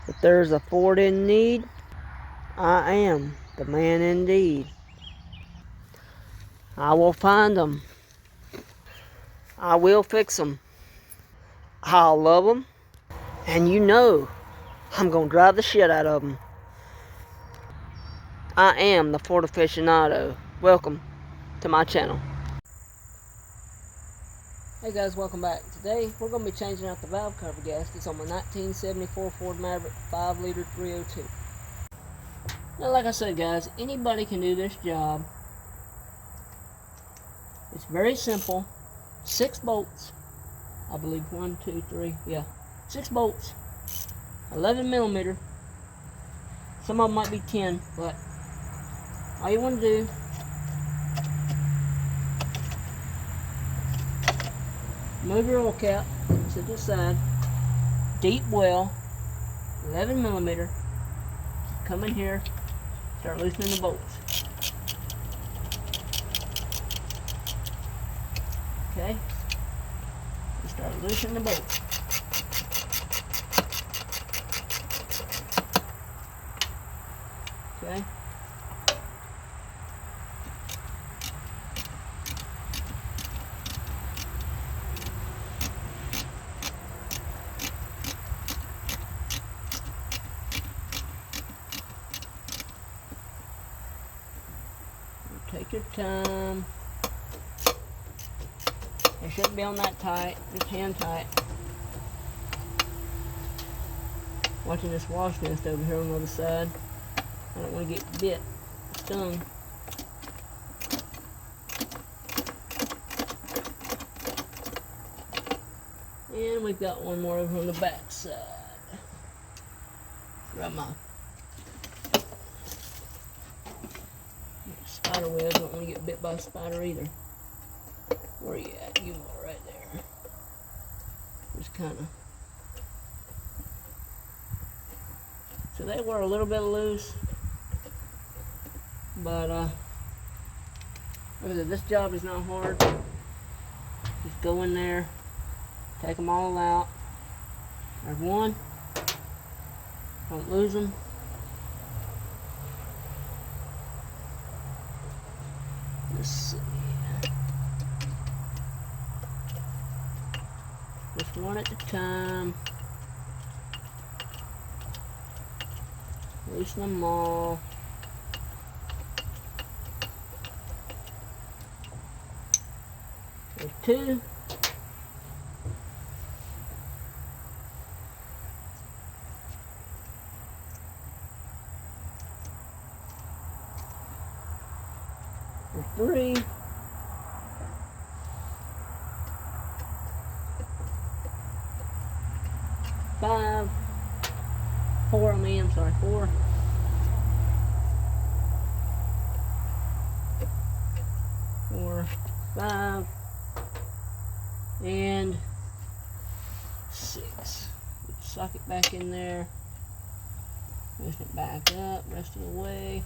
If there's a Ford in need, I am the man indeed. I will find them. I will fix them. I'll love them. And you know, I'm going to drive the shit out of them. I am the Ford aficionado. Welcome to my channel. Hey guys, welcome back. Today we're going to be changing out the valve cover gaskets on my 1974 Ford Maverick 5-liter 302. Now, like I said guys, anybody can do this job. It's very simple. 6 bolts. I believe 1, 2, 3, yeah. 6 bolts. 11 millimeter. Some of them might be 10, but all you want to do, move your oil cap to the side, deep well, 11 millimeter, come in here, start loosening the bolts. Okay, start loosening the bolts. Okay. Take your time. It shouldn't be on that tight, just hand tight. Watching this wasp nest over here on the other side. I don't want to get bit, stung. And we've got one more over on the back side. Grab my spider webs. Don't want to get bit by a spider either. Where are you at? You are right there. Just kind of. So they were a little bit loose, but like I said, this job is not hard. Just go in there, take them all out. There's one. Don't lose them. Let's see. Just one at a time. Loosen them all. There's 2. There's 3. Five. 4 on me, I'm sorry, 4. 4, 5, and 6. Put the socket back in there. Loosen it back up, rest of the way.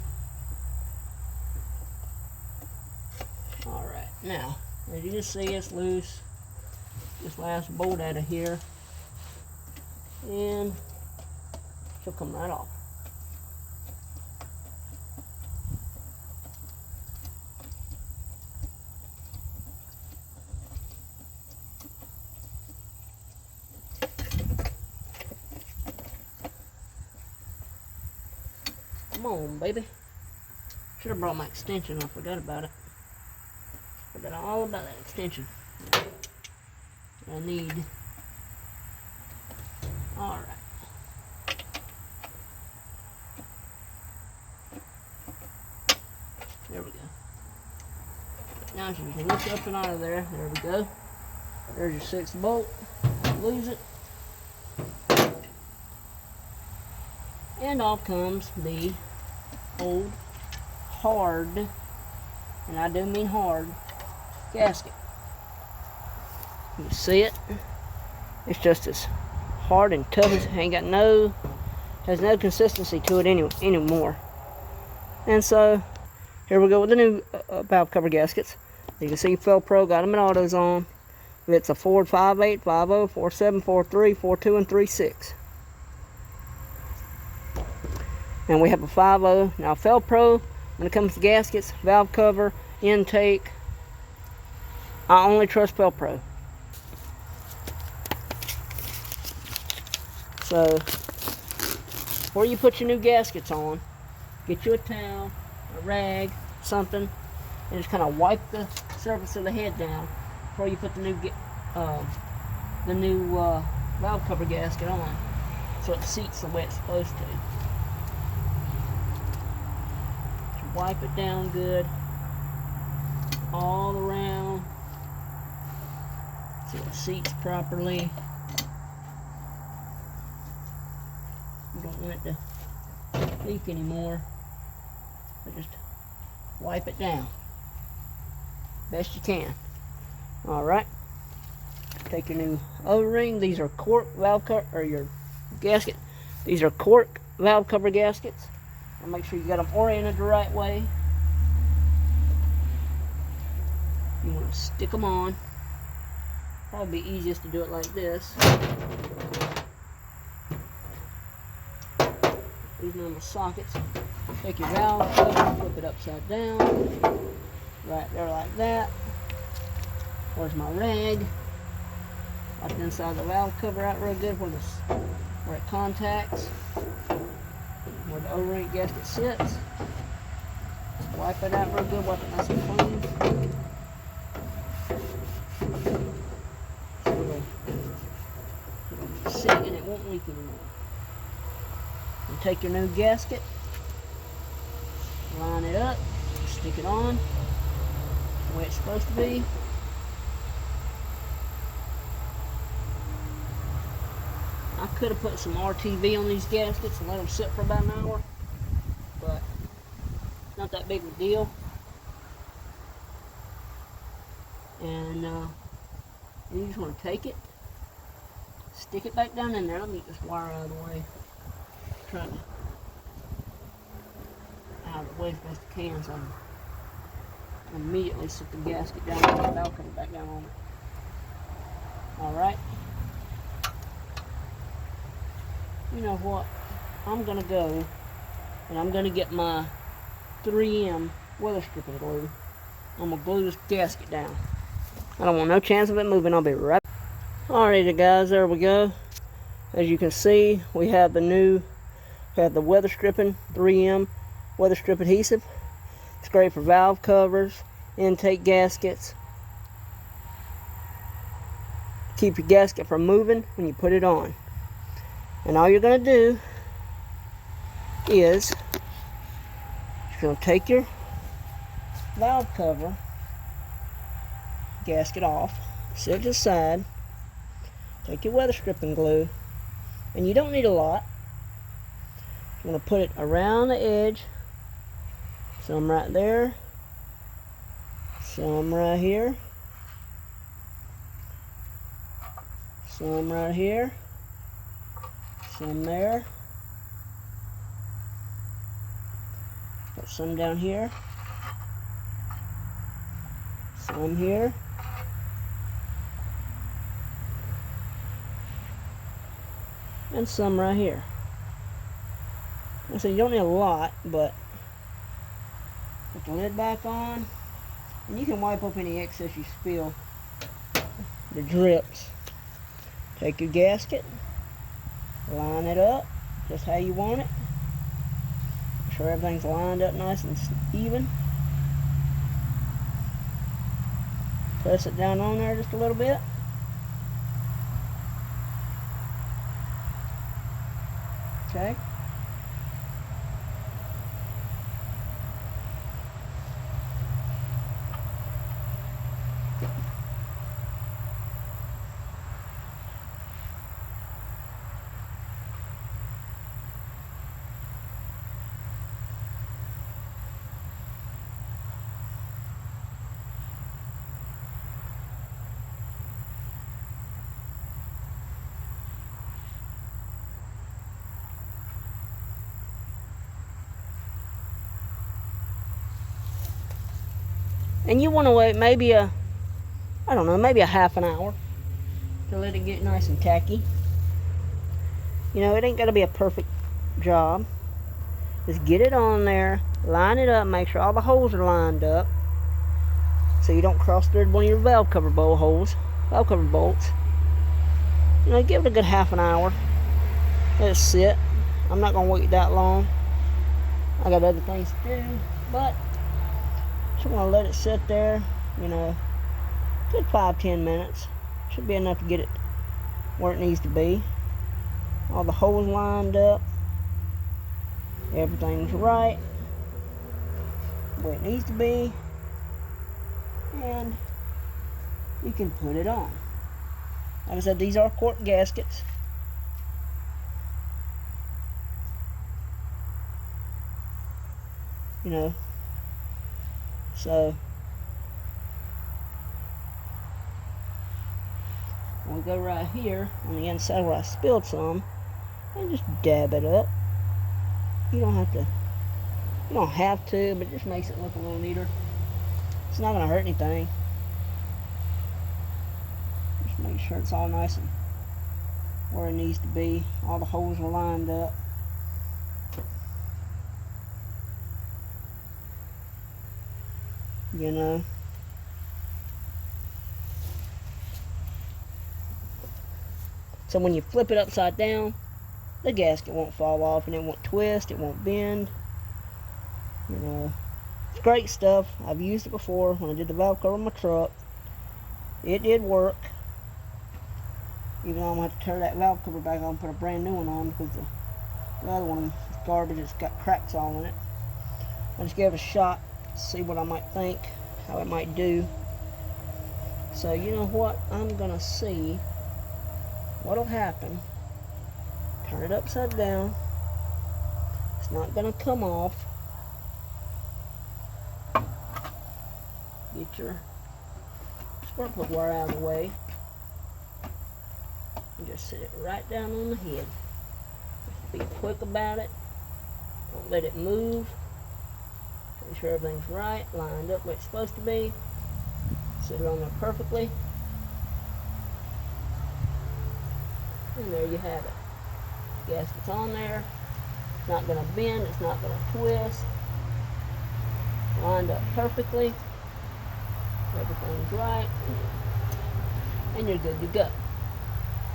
Alright, now, as you can see, it's loose. This last bolt out of here. And she'll come right off. Come on, baby. Should have brought my extension. I forgot about it. Forgot all about that extension. I need. Alright. There we go. Now you can lift up and out of there. There we go. There's your 6th bolt. Lose it. And off comes the old hard, and I do mean hard, gasket. You see it? It's just as hard and tough as has no consistency to it anymore. And so here we go with the new valve cover gaskets. You can see Felpro got them in autos on. It's a Ford 58, 50, 47, 43, 42, and 36. And we have a 5.0. Now Felpro, when it comes to gaskets, valve cover, intake, I only trust Felpro. So, before you put your new gaskets on, get you a towel, a rag, something, and just kind of wipe the surface of the head down before you put the new valve cover gasket on, so it seats the way it's supposed to. Just wipe it down good, all around, so it seats properly. You don't want it to leak anymore, but just wipe it down best you can. Alright, take your new O-ring. These are cork valve cover, or your gasket. These are cork valve cover gaskets. And make sure you got them oriented the right way. You want to stick them on. Probably be easiest to do it like this. These normal sockets. Take your valve cover, flip it upside down, right there like that. Where's my rag? Wipe the inside of the valve cover out real good where it contacts, where the O-ring gasket sits. Wipe it out real good, wipe it nice and clean. So it'll sit and it won't leak anymore. And take your new gasket, line it up, stick it on the way it's supposed to be. I could have put some RTV on these gaskets and let them sit for about an hour, but not that big of a deal. And you just want to take it, stick it back down in there. Let me get this wire out of the way. Trying to out of the way as best I can, so I immediately sit the gasket down and the valve cover back down on it. Alright. You know what? I'm gonna go and I'm gonna get my 3M weather stripping glue. I'm gonna glue this gasket down. I don't want no chance of it moving. I'll be right back. Alrighty guys, there we go. As you can see, we have the weather stripping 3M weather strip adhesive. It's great for valve covers, intake gaskets. Keep your gasket from moving when you put it on. And all you're going to do is you're going to take your valve cover gasket off, set it to the side, take your weather stripping glue, and you don't need a lot. I'm going to put it around the edge, some right there, some right here, some right here, some there, put some down here, some here, and some right here. So you don't need a lot, but put the lid back on, and you can wipe up any excess you spill, the drips. Take your gasket, line it up just how you want it. Make sure everything's lined up nice and even. Press it down on there just a little bit. Okay. And you want to wait maybe a half an hour to let it get nice and tacky. You know, it ain't got to be a perfect job. Just get it on there, line it up, make sure all the holes are lined up so you don't cross thread one of your valve cover bolts. You know, give it a good half an hour. Let it sit. I'm not going to wait that long. I got other things to do, but just want to let it sit there, you know, good 5-10 minutes. Should be enough to get it where it needs to be. All the holes lined up. Everything's right where it needs to be, and you can put it on. Like I said, these are quart gaskets. You know, so we go right here on the inside where I spilled some and just dab it up. You don't have to, but it just makes it look a little neater. It's not going to hurt anything. Just make sure it's all nice and where it needs to be. All the holes are lined up. You know. So when you flip it upside down, the gasket won't fall off and it won't twist, it won't bend. You know, it's great stuff. I've used it before when I did the valve cover on my truck. It did work. Even though I'm going to have to tear that valve cover back on and put a brand new one on because the other one is garbage. It's got cracks all in it. I just gave it a shot, see what I might think, how it might do. So you know what? I'm going to see what'll happen. Turn it upside down. It's not going to come off. Get your spark plug wire out of the way. And just sit it right down on the head. Just be quick about it. Don't let it move. Make sure everything's right, lined up where it's supposed to be. Sit it on there perfectly. And there you have it. Gasket's on there. It's not going to bend. It's not going to twist. Lined up perfectly. Everything's right. And you're good to go.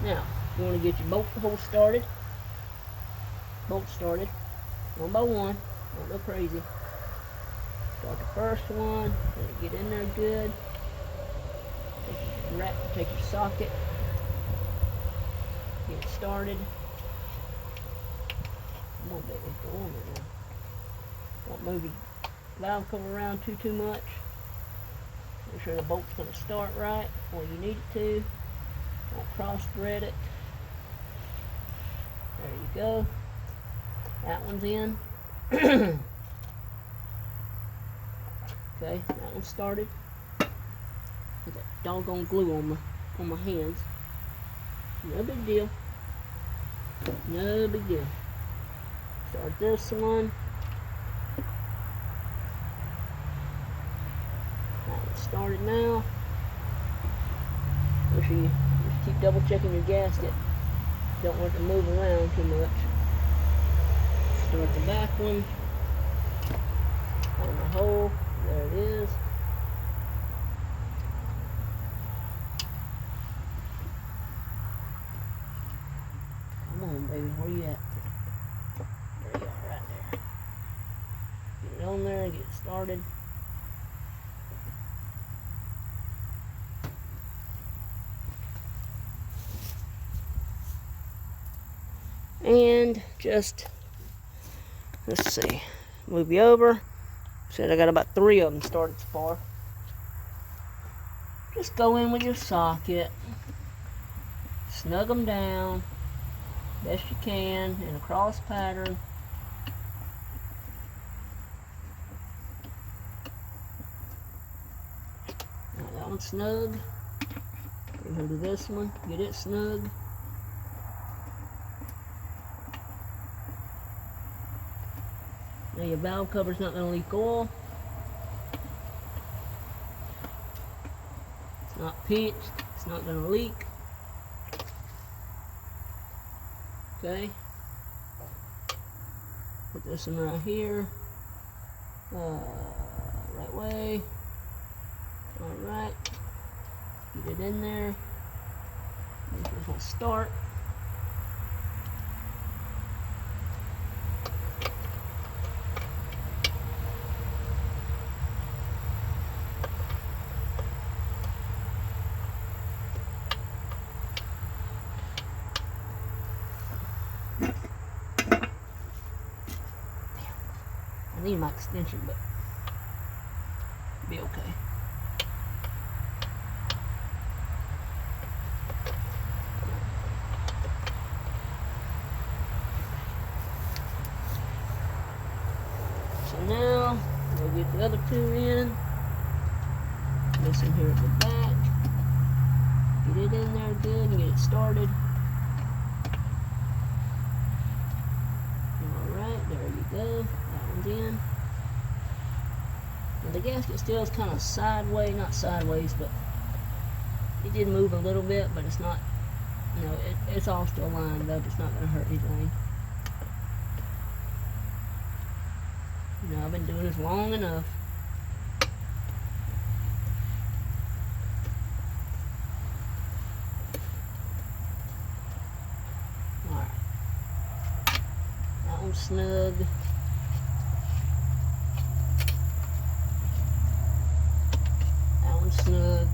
Now, you want to get your bolt holes started. Bolts started. One by one. Don't go crazy. Start the first one. Let it get in there good. Take your socket. Get it started. Come on, baby. Go on there now. Don't move your valve cover around too much. Make sure the bolt's going to start right where you need it to. Don't cross thread it. There you go. That one's in. Okay, that one started. Get that doggone glue on my hands. No big deal. No big deal. Start this one. That one's started now. Make sure you just keep double checking your gasket. Don't want it to move around too much. Start the back one. On the hole. There it is. Come on, baby. Where you at? There you are, right there. Get it on there and get it started. And just, let's see, move you over. Said I got about 3 of them started so far. Just go in with your socket, snug them down best you can in a cross pattern. Now that one's snug. We're going to do this one, get it snug. Now your valve cover's not going to leak oil. It's not pinched. It's not going to leak. Okay. Put this one right here. Right way. Alright. Get it in there. Make this one start. I need my extension, but it'll be okay. So now we'll get the other two in. This one here at the back. Get it in there good and get it started. Alright, there you go. That one's in. Now the gasket still is kind of sideways, not sideways, but it did move a little bit, but it's not, you know, it's all still lined up. It's not going to hurt anything. You know, I've been doing this long enough. Alright. That one's snug. That one's snug.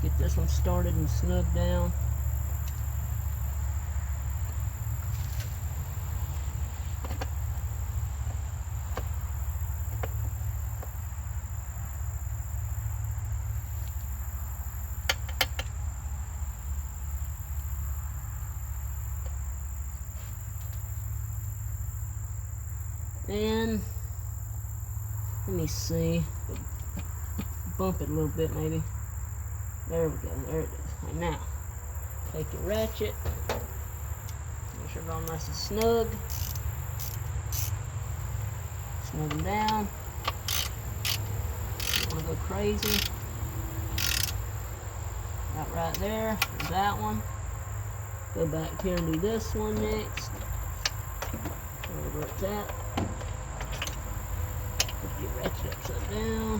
Get this one started and snug down. And let me see, bump it a little bit maybe. There we go, there it is. And now, take your ratchet, make sure it's all nice and snug. Snug them down. Don't want to go crazy. Right there, there's that one. Go back here and do this one next. Wherever it's at. Put your ratchet upside down.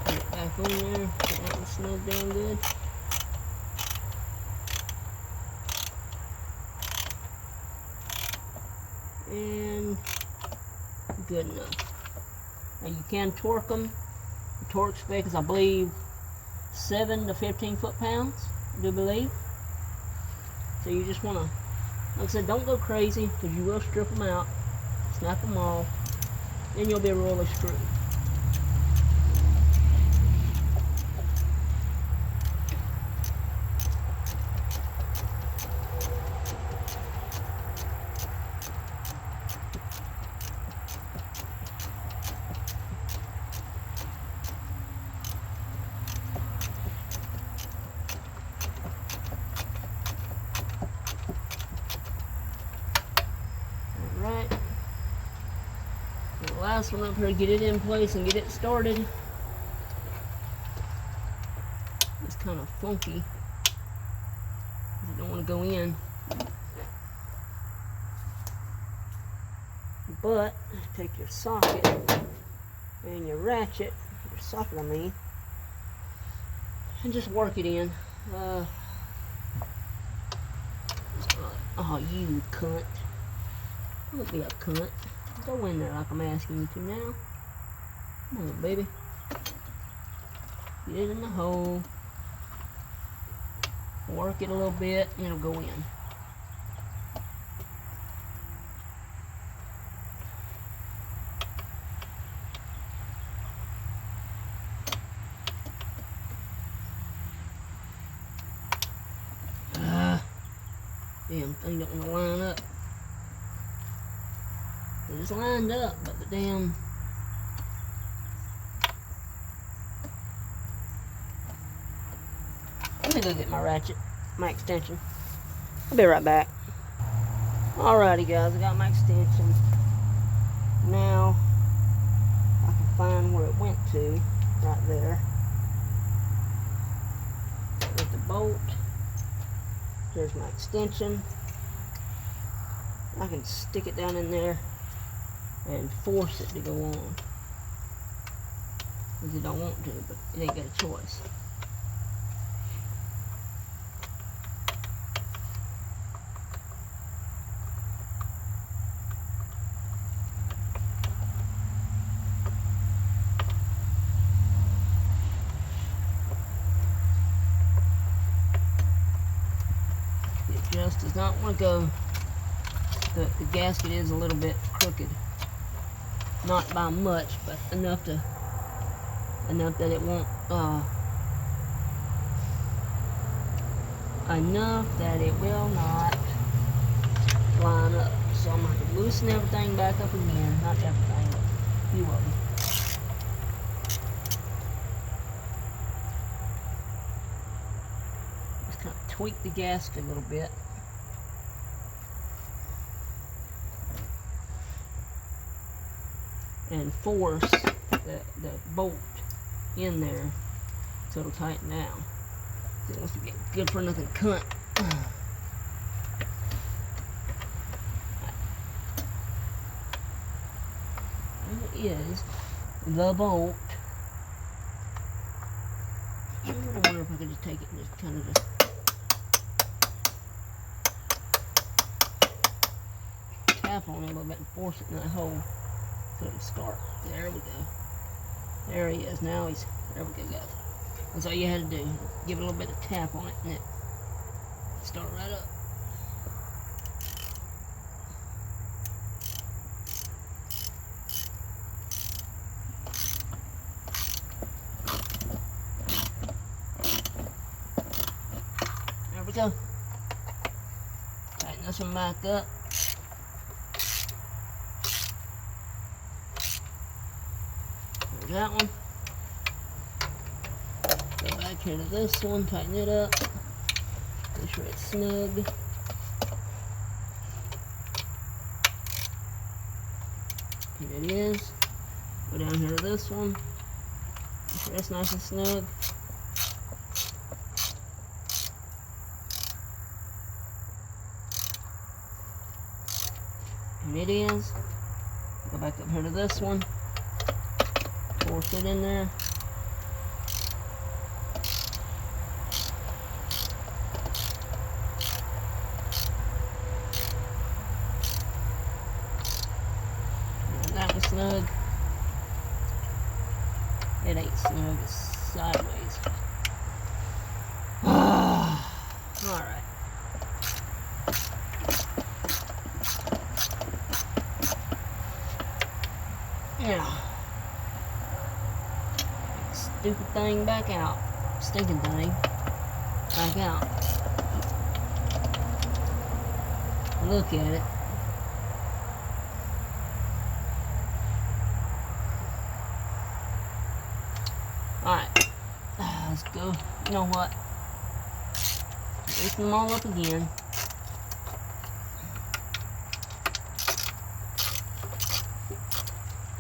Put it back on there. Get that one snug down good. And good enough. Now you can torque them. The torque spec is, I believe, 7 to 15 foot-pounds, I do believe. So you just want to, like I said, don't go crazy, because you will strip them out, snap them off, then you'll be royally screwed. Last one up here, get it in place and get it started. It's kind of funky. You don't want to go in. But take your socket and your ratchet, your socket I mean, and just work it in. Oh, you cunt. Don't be a cunt. Go in there like I'm asking you to now. Come on, baby. Get it in the hole. Work it a little bit, and it'll go in. Damn thing don't want to line up. It's lined up, but the damn... Let me go get my ratchet, my extension. I'll be right back. Alrighty guys, I got my extension. Now, I can find where it went to, right there. There's the bolt. Here's my extension. I can stick it down in there and force it to go on. Because I don't want to, but it ain't got a choice. It just does not want to go. The gasket is a little bit crooked. Not by much, but enough that it won't enough that it will not line up. So I'm going to loosen everything back up again. Not everything, but a few of them. Just kind of tweak the gasket a little bit. And force the bolt in there so it'll tighten down. It wants to get good for nothing cunt. There is the bolt. I wonder if I could just take it and just kind of tap on it a little bit and force it in that hole. So it'll start. There we go. There he is. Now he's. There we go, guys. That's all you had to do. Give it a little bit of tap on it and it start right up. There we go. Tighten this one back up. That one. Go back here to this one, tighten it up. Make sure it's snug. Here it is. Go down here to this one. Make sure it's nice and snug. And it is. Go back up here to this one. Force it in there. And that was snug. It ain't snug, it's sideways. Alright. Yeah. Stupid thing back out. Stinking thing. Back out. Look at it. Alright. Let's go. You know what? Loosen them all up again.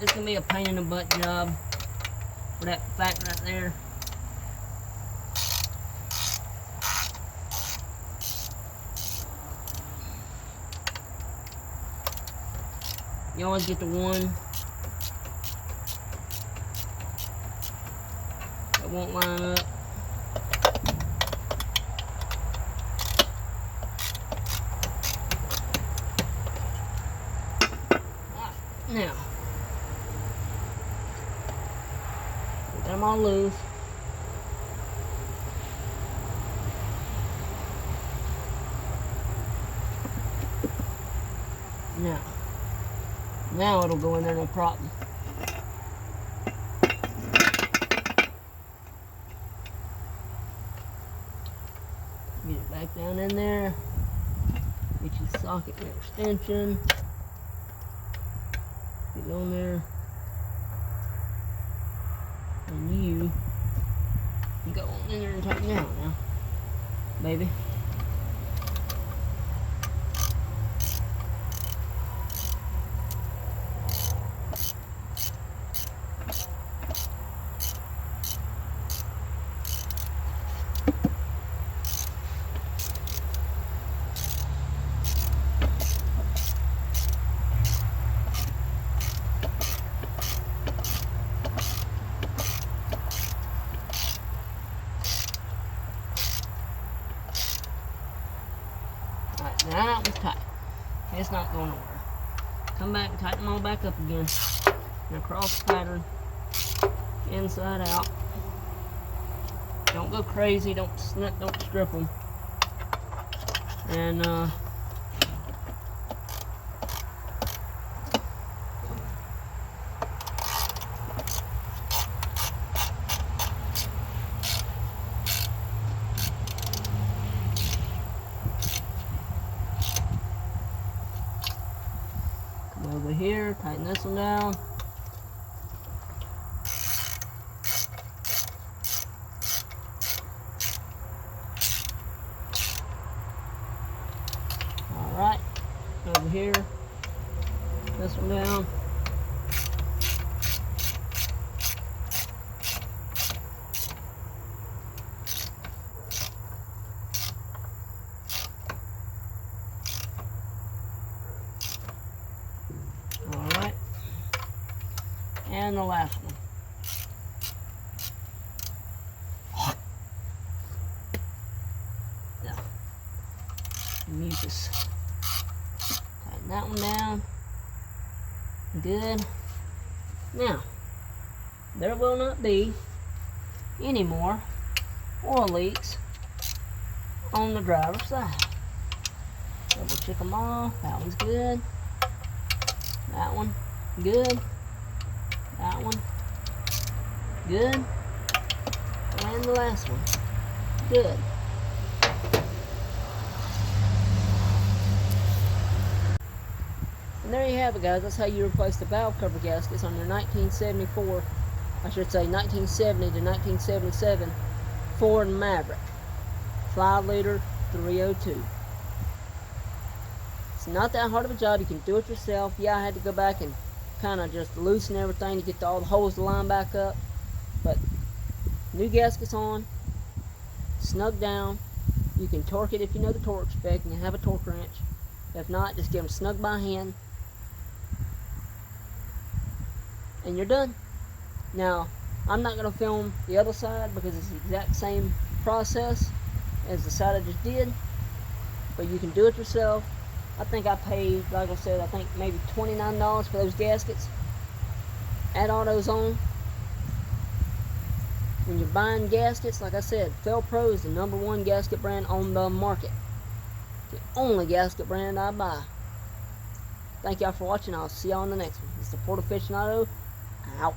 This can be a pain in the butt job. For that fact right there. You always get the one that won't line up. Now, put them all loose. Now it'll go in there no problem. Get it back down in there. Get your socket and extension. Get it on there. And you can go on in there and tighten down now, baby. tight. It's not going nowhere. Come back and tighten them all back up again. And across the pattern, inside out. Don't go crazy. Don't strip them. And come over here, tighten this one down. Alright, over here, this one down. Alright, and the last one. Now, mucus. Tighten that one down. Good. Now, there will not be any more oil leaks on the driver's side. Double check them all. That one's good. That one, good. That one, good. And the last one, good. And there you have it, guys. That's how you replace the valve cover gaskets on your 1974, I should say 1970 to 1977 Ford Maverick 5-liter 302. It's not that hard of a job. You can do it yourself. Yeah, I had to go back and kind of just loosen everything to get all the holes to line back up. But new gaskets on, snug down. You can torque it if you know the torque spec and you have a torque wrench. If not, just get them snug by hand. And you're done. Now, I'm not going to film the other side because it's the exact same process as the side I just did. But you can do it yourself. I think I paid, like I said, I think maybe $29 for those gaskets. Add all those on. When you're buying gaskets, like I said, Fel-Pro is the #1 gasket brand on the market. The only gasket brand I buy. Thank y'all for watching. I'll see y'all in the next one. It's the Port Aficionado out.